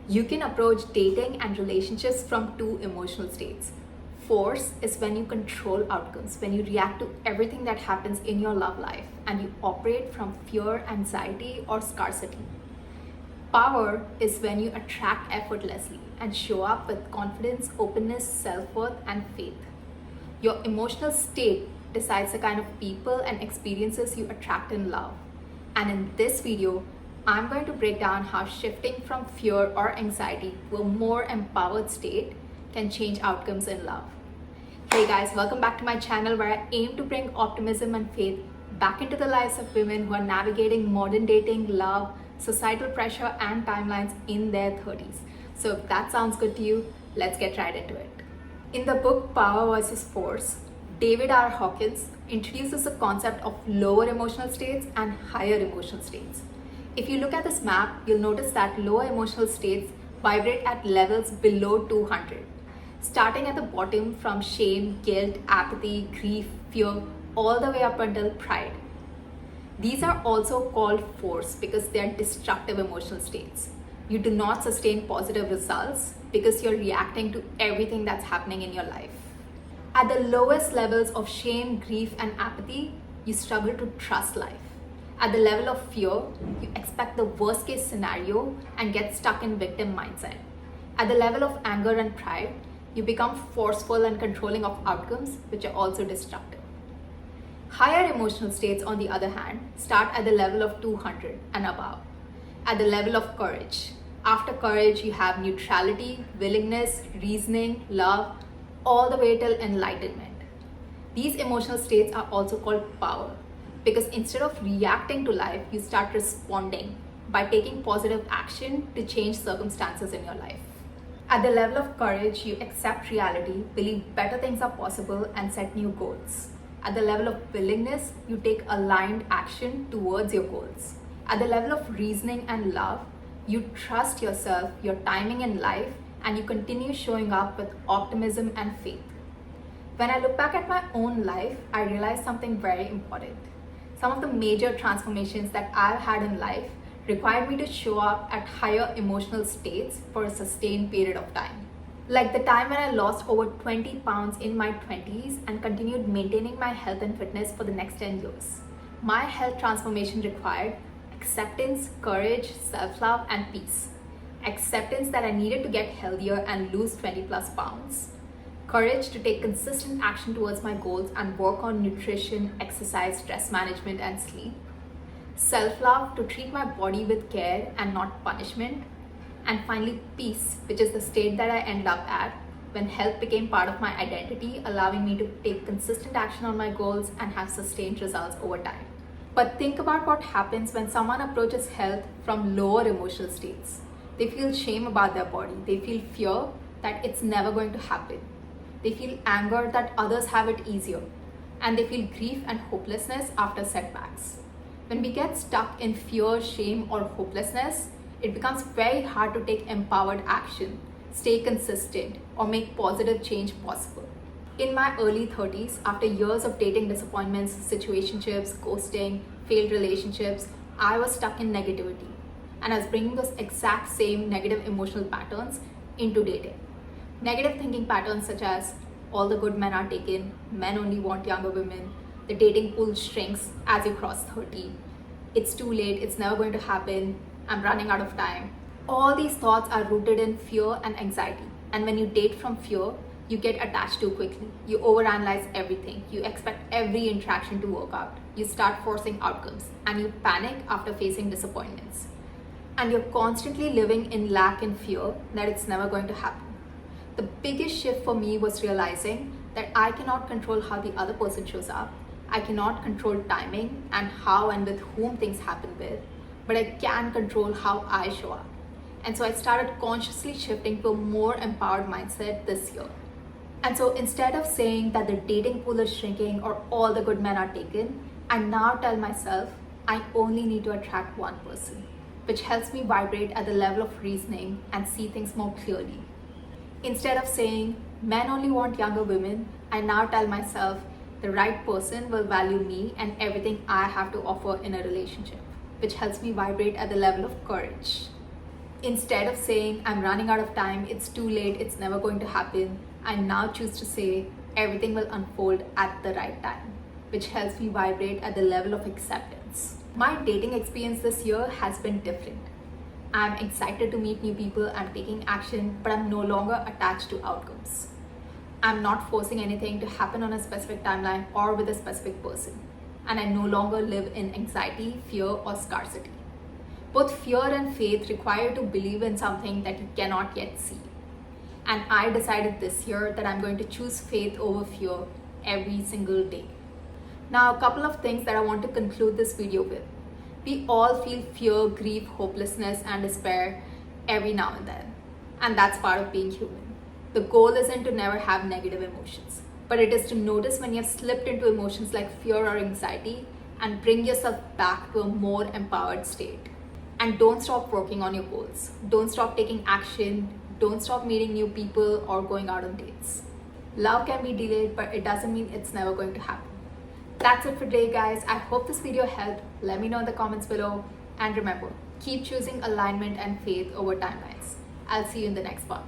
You can approach dating and relationships from two emotional states. Force is when you control outcomes, when you react to everything that happens in your love life and you operate from fear, anxiety, or scarcity. Power is when you attract effortlessly and show up with confidence, openness, self-worth, and faith. Your emotional state decides the kind of people and experiences you attract in love. And in this video, I'm going to break down how shifting from fear or anxiety to a more empowered state can change outcomes in love. Hey guys, welcome back to my channel where I aim to bring optimism and faith back into the lives of women who are navigating modern dating, love, societal pressure, and timelines in their 30s. So if that sounds good to you, let's get right into it. In the book Power versus Force, David R. Hawkins introduces the concept of lower emotional states and higher emotional states. If you look at this map, you'll notice that lower emotional states vibrate at levels below 200. Starting at the bottom from shame, guilt, apathy, grief, fear, all the way up until pride. These are also called force because they are destructive emotional states. You do not sustain positive results because you're reacting to everything that's happening in your life. At the lowest levels of shame, grief, and apathy, you struggle to trust life. At the level of fear, you expect the worst case scenario and get stuck in victim mindset. At the level of anger and pride, you become forceful and controlling of outcomes, which are also destructive. Higher emotional states, on the other hand, start at the level of 200 and above. At the level of courage. After courage, you have neutrality, willingness, reasoning, love, all the way till enlightenment. These emotional states are also called power because instead of reacting to life, you start responding by taking positive action to change circumstances in your life. At the level of courage, you accept reality, believe better things are possible, and set new goals. At the level of willingness, you take aligned action towards your goals. At the level of reasoning and love, you trust yourself, your timing in life, and you continue showing up with optimism and faith. When I look back at my own life, I realized something very important. Some of the major transformations that I've had in life required me to show up at higher emotional states for a sustained period of time. Like the time when I lost over 20 pounds in my 20s and continued maintaining my health and fitness for the next 10 years. My health transformation required acceptance, courage, self-love, and peace. Acceptance that I needed to get healthier and lose 20 plus pounds. Courage to take consistent action towards my goals and work on nutrition, exercise, stress management, and sleep. Self-love to treat my body with care and not punishment. And finally, peace, which is the state that I ended up at when health became part of my identity, allowing me to take consistent action on my goals and have sustained results over time. But think about what happens when someone approaches health from lower emotional states. They feel shame about their body. They feel fear that it's never going to happen. They feel anger that others have it easier. And they feel grief and hopelessness after setbacks. When we get stuck in fear, shame, or hopelessness, it becomes very hard to take empowered action, stay consistent, or make positive change possible. In my early 30s, after years of dating disappointments, situationships, ghosting, failed relationships, I was stuck in negativity. And I was bringing those exact same negative emotional patterns into dating. Negative thinking patterns such as, all the good men are taken, men only want younger women, the dating pool shrinks as you cross 30, it's too late, it's never going to happen, I'm running out of time. All these thoughts are rooted in fear and anxiety. And when you date from fear, you get attached too quickly. You overanalyze everything. You expect every interaction to work out. You start forcing outcomes and you panic after facing disappointments. And you're constantly living in lack and fear that it's never going to happen. The biggest shift for me was realizing that I cannot control how the other person shows up. I cannot control timing and how and with whom things happen with, but I can control how I show up. And so I started consciously shifting to a more empowered mindset this year. And so instead of saying that the dating pool is shrinking or all the good men are taken, I now tell myself I only need to attract one person, which helps me vibrate at the level of reasoning and see things more clearly. Instead of saying men only want younger women, I now tell myself the right person will value me and everything I have to offer in a relationship, which helps me vibrate at the level of courage. Instead of saying, I'm running out of time, it's too late, it's never going to happen, I now choose to say, everything will unfold at the right time, which helps me vibrate at the level of acceptance. My dating experience this year has been different. I'm excited to meet new people and taking action, but I'm no longer attached to outcomes. I'm not forcing anything to happen on a specific timeline or with a specific person. And I no longer live in anxiety, fear, or scarcity. Both fear and faith require you to believe in something that you cannot yet see. And I decided this year that I'm going to choose faith over fear every single day. Now, a couple of things that I want to conclude this video with. We all feel fear, grief, hopelessness, and despair every now and then. And that's part of being human. The goal isn't to never have negative emotions, but it is to notice when you've slipped into emotions like fear or anxiety and bring yourself back to a more empowered state. And don't stop working on your goals. Don't stop taking action. Don't stop meeting new people or going out on dates. Love can be delayed, but it doesn't mean it's never going to happen. That's it for today, guys. I hope this video helped. Let me know in the comments below. And remember, keep choosing alignment and faith over timelines. I'll see you in the next one.